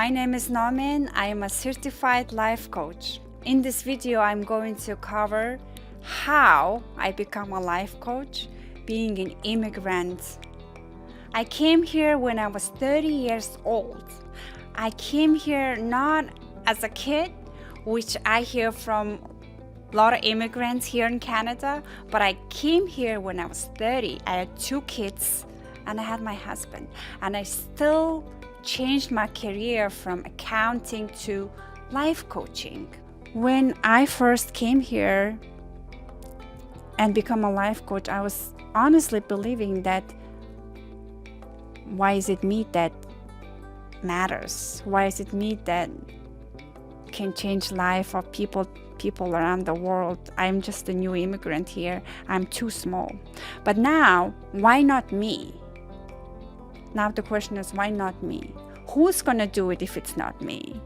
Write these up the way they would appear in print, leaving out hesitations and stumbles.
My name is Nomin. I am a certified life coach. In this video, I'm going to cover how I become a life coach, being an immigrant. I came here when I was 30 years old. I came here not as a kid, which I hear from a lot of immigrants here in Canada, but I came here when I was 30. I had 2 kids and I had my husband, and I still changed my career from accounting to life coaching. When I first came here and become a life coach, I was honestly believing that why is it me that matters? Why is it me that can change life of people around the world? I'm just a new immigrant here. I'm too small. But now, why not me? Now the question is, why not me? Who's gonna do it if it's not me?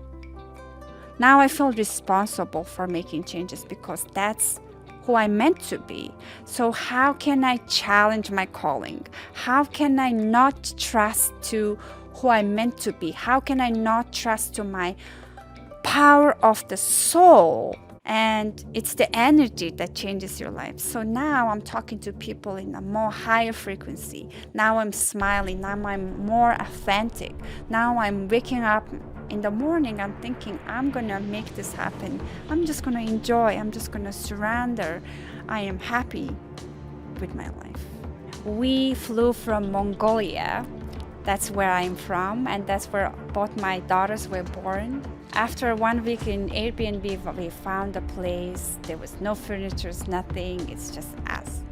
Now I feel responsible for making changes because that's who I'm meant to be. So how can I challenge my calling? How can I not trust to who I'm meant to be? How can I not trust to my power of the soul? And it's the energy that changes your life. So now I'm talking to people in a more higher frequency. Now I'm smiling. Now I'm more authentic. Now I'm waking up in the morning. I'm thinking, I'm gonna make this happen. I'm just gonna enjoy. I'm just gonna surrender. I am happy with my life. We flew from Mongolia. That's where I'm from, and that's where both my daughters were born. After 1 week in Airbnb, we found a place. There was no furniture, nothing. It's just us.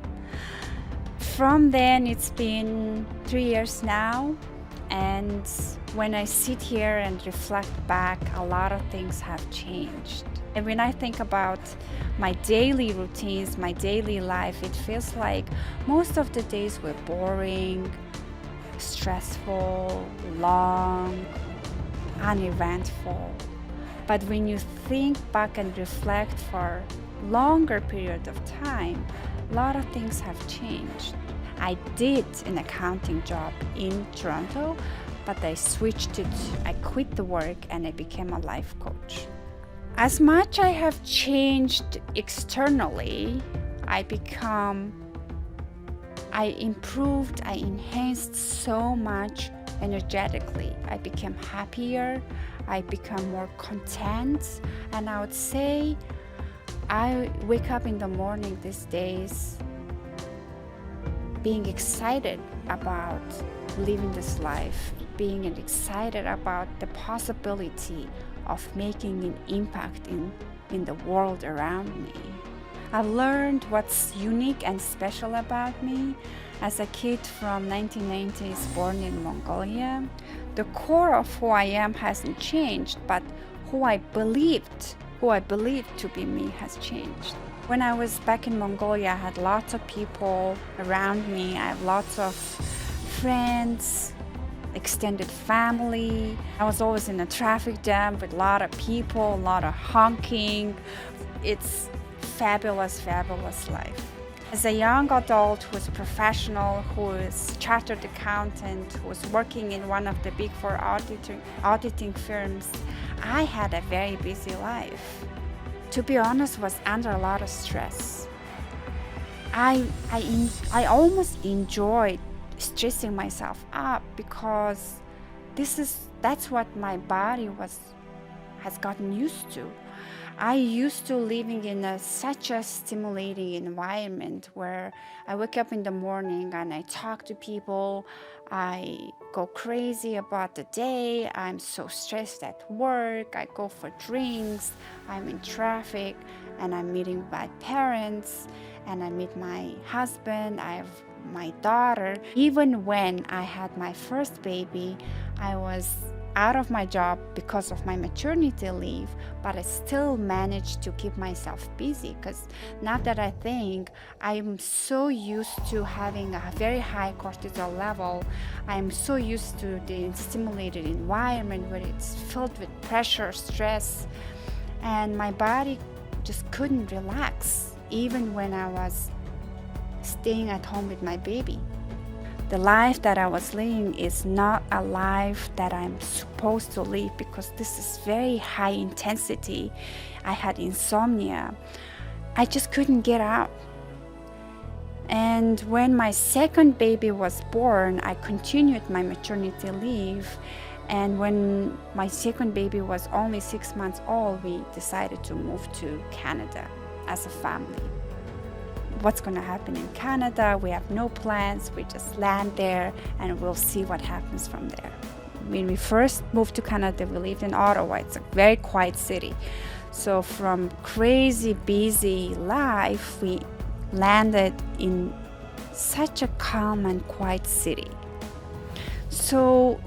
From then, it's been 3 years now. And when I sit here and reflect back, a lot of things have changed. And when I think about my daily routines, my daily life, it feels like most of the days were boring, stressful, long, uneventful. But when you think back and reflect for a longer period of time, a lot of things have changed. I did an accounting job in Toronto, but I switched it. I quit the work and I became a life coach. As much I have changed externally, I improved, I enhanced so much energetically. I became happier, I become more content, and I would say I wake up in the morning these days being excited about living this life, being excited about the possibility of making an impact in the world around me. I've learned what's unique and special about me. As a kid from 1990s born in Mongolia, the core of who I am hasn't changed, but who I believed to be me has changed. When I was back in Mongolia, I had lots of people around me. I have lots of friends, extended family. I was always in a traffic jam with a lot of people, a lot of honking. It's fabulous, fabulous life. As a young adult who is professional, who is chartered accountant, who is working in one of the big 4 auditing firms, I had a very busy life. To be honest, was under a lot of stress. I almost enjoyed stressing myself up because that's what my body has gotten used to. I used to living in such a stimulating environment where I wake up in the morning and I talk to people. I go crazy about the day. I'm so stressed at work. I go for drinks. I'm in traffic and I'm meeting my parents and I meet my husband. I have my daughter. Even when I had my first baby, I was out of my job because of my maternity leave, but I still managed to keep myself busy because now that I think, I'm so used to having a very high cortisol level. I'm so used to the stimulated environment where it's filled with pressure, stress, and my body just couldn't relax even when I was staying at home with my baby. The life that I was living is not a life that I'm supposed to live, because this is very high intensity. I had insomnia. I just couldn't get out. And when my second baby was born, I continued my maternity leave. And when my second baby was only 6 months old, we decided to move to Canada as a family. What's going to happen in Canada? We have no plans. We just land there and we'll see what happens from there. When we first moved to Canada, we lived in Ottawa. It's a very quiet city. So from crazy, busy life, we landed in such a calm and quiet city. So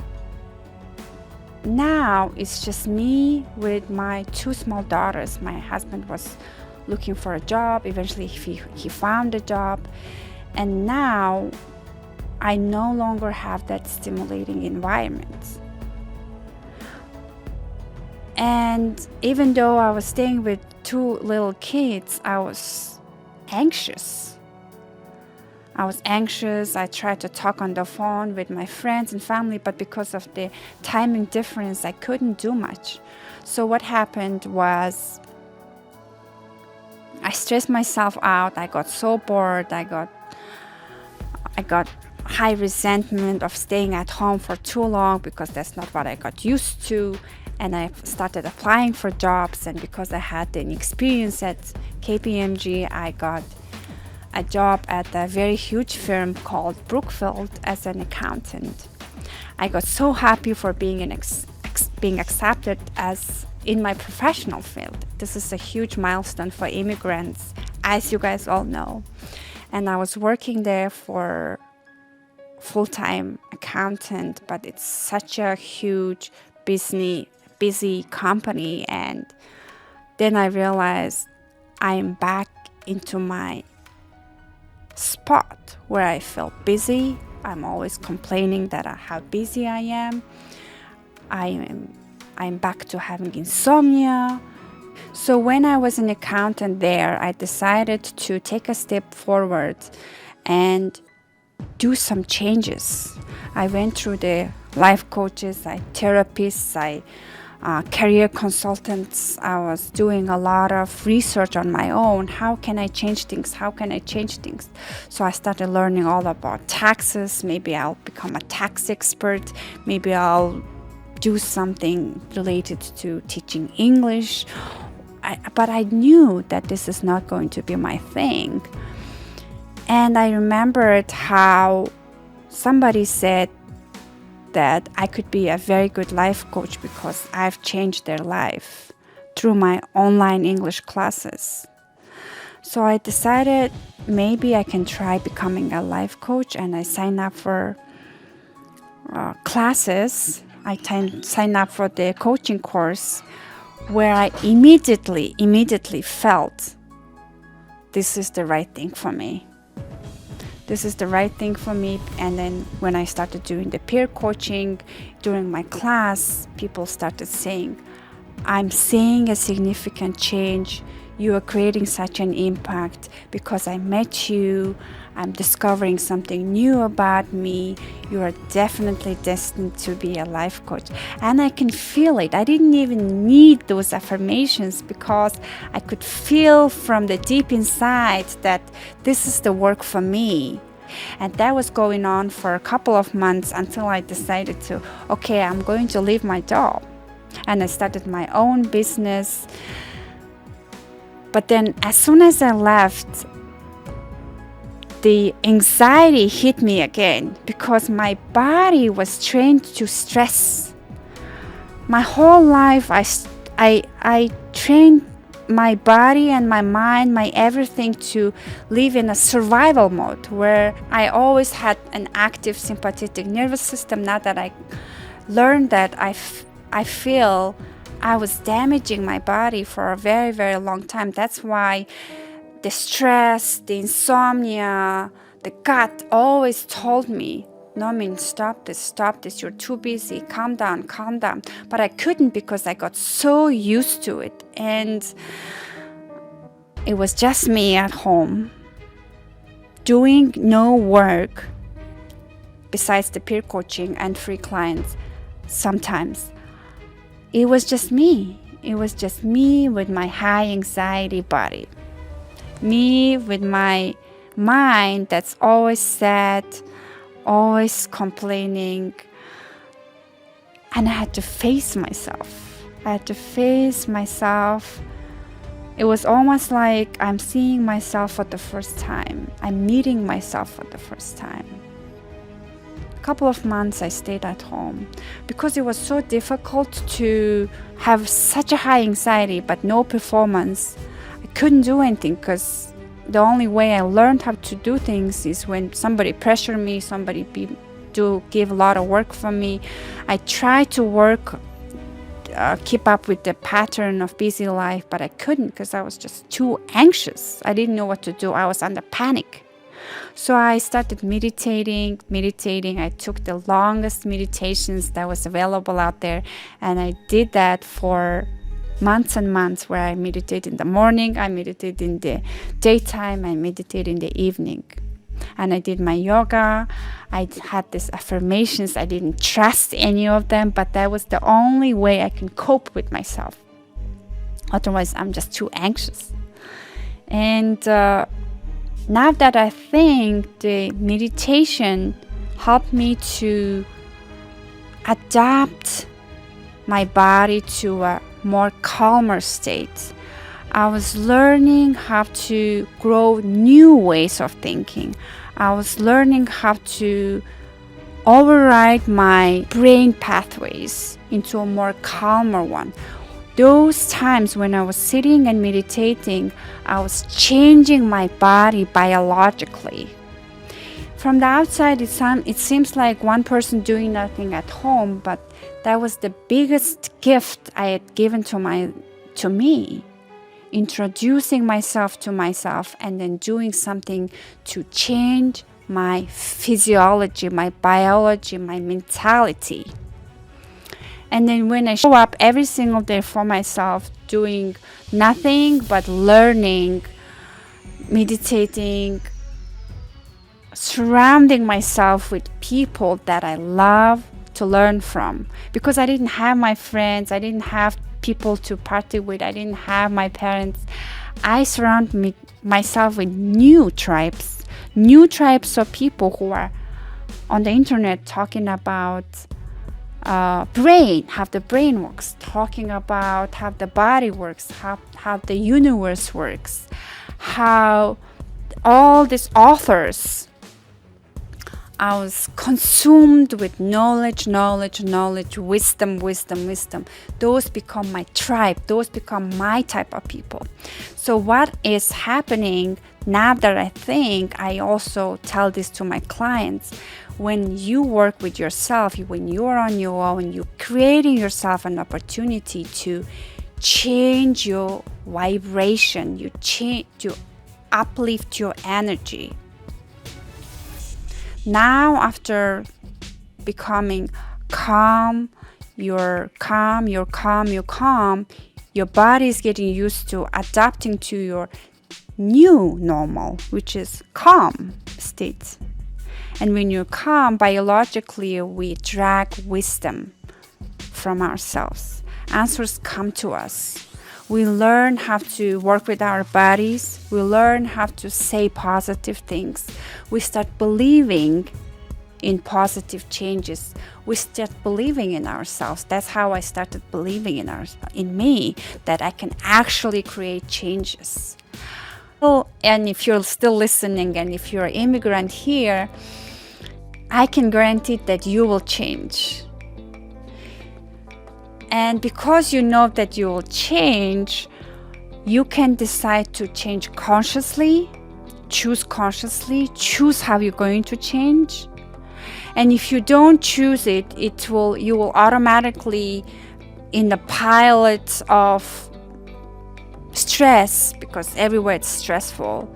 now it's just me with my 2 small daughters. My husband was looking for a job. Eventually he found a job. And now I no longer have that stimulating environment. And even though I was staying with 2 little kids, I was anxious. I tried to talk on the phone with my friends and family, but because of the timing difference, I couldn't do much. So what happened was I stressed myself out. I got so bored. I got high resentment of staying at home for too long, because that's not what I got used to. And I started applying for jobs. And because I had an experience at KPMG, I got a job at a very huge firm called Brookfield as an accountant. I got so happy for being being accepted as in my professional field. This is a huge milestone for immigrants, as you guys all know. And I was working there for full-time accountant, but it's such a huge, busy company. And then I realized I am back into my spot where I felt busy. I'm always complaining that how busy I am. I'm back to having insomnia. So when I was an accountant there, I decided to take a step forward and do some changes. I went through the life coaches, therapists, career consultants. I was doing a lot of research on my own. How can I change things? So I started learning all about taxes. Maybe I'll become a tax expert. Maybe I'll do something related to teaching English. But I knew that this is not going to be my thing. And I remembered how somebody said that I could be a very good life coach because I've changed their life through my online English classes. So I decided maybe I can try becoming a life coach, and I signed up for classes. I signed up for the coaching course, where I immediately felt this is the right thing for me. And then when I started doing the peer coaching during my class, people started saying, I'm seeing a significant change. You are creating such an impact because I met you. I'm discovering something new about me. You are definitely destined to be a life coach. And I can feel it. I didn't even need those affirmations because I could feel from the deep inside that this is the work for me. And that was going on for a couple of months until I decided I'm going to leave my job. And I started my own business. But then as soon as I left, the anxiety hit me again because my body was trained to stress. My whole life, I trained my body and my mind, my everything to live in a survival mode where I always had an active sympathetic nervous system. Now that I learned that, I feel I was damaging my body for a very, very long time. That's why the stress, the insomnia, the gut always told me, Nomin, stop this, you're too busy, calm down. But I couldn't because I got so used to it. And it was just me at home, doing no work, besides the peer coaching and free clients, sometimes it was just me. It was just me with my high anxiety body. Me with my mind that's always sad, always complaining. And I had to face myself. It was almost like I'm seeing myself for the first time. I'm meeting myself for the first time. A couple of months I stayed at home because it was so difficult to have such a high anxiety but no performance. I couldn't do anything because the only way I learned how to do things is when somebody pressured me, to give a lot of work for me. I tried to keep up with the pattern of busy life, but I couldn't because I was just too anxious. I didn't know what to do. I was under panic. So I started meditating. I took the longest meditations that was available out there, and I did that for months and months, where I meditate in the morning, I meditate in the daytime, I meditate in the evening. And I did my yoga. I had these affirmations. I didn't trust any of them, but that was the only way I can cope with myself. Otherwise, I'm just too anxious. And now that I think, the meditation helped me to adapt my body to a more calmer state. I was learning how to grow new ways of thinking. I was learning how to override my brain pathways into a more calmer one. Those times when I was sitting and meditating, I was changing my body biologically. From the outside, it seems like one person doing nothing at home, but that was the biggest gift I had given to me. Introducing myself to myself and then doing something to change my physiology, my biology, my mentality. And then when I show up every single day for myself, doing nothing but learning, meditating, surrounding myself with people that I love to learn from. Because I didn't have my friends, I didn't have people to party with, I didn't have my parents. I surround myself with new tribes of people who are on the internet talking about how the brain works, talking about how the body works, how the universe works, how all these authors. I was consumed with knowledge, wisdom. Those become my tribe. Those become my type of people. So what is happening now that I think, I also tell this to my clients, when you work with yourself, when you're on your own, you're creating yourself an opportunity to change your vibration, you uplift your energy. Now, after becoming calm, your body is getting used to adapting to your new normal, which is calm state. And when you're calm, biologically, we drag wisdom from ourselves. Answers come to us. We learn how to work with our bodies. We learn how to say positive things. We start believing in positive changes. We start believing in ourselves. That's how I started believing in me, that I can actually create changes. And if you're still listening, and if you're an immigrant here, I can guarantee that you will change. And because you know that you will change, you can decide to change consciously, choose how you're going to change. And if you don't choose it, you will automatically, in the pilot of stress, because everywhere it's stressful,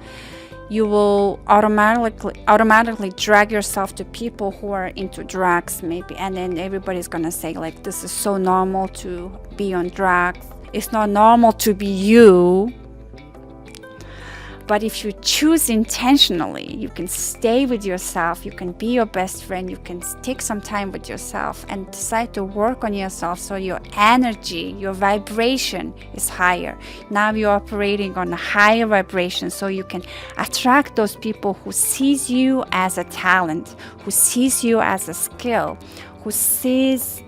you will automatically drag yourself to people who are into drugs, maybe, and then everybody's gonna say, like, this is so normal to be on drugs. It's not normal to be you. But if you choose intentionally, you can stay with yourself, you can be your best friend, you can take some time with yourself and decide to work on yourself so your energy, your vibration is higher. Now you're operating on a higher vibration, so you can attract those people who sees you as a talent, who sees you as a skill, who sees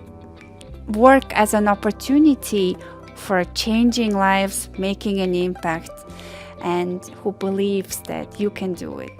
work as an opportunity for changing lives, making an impact, and who believes that you can do it.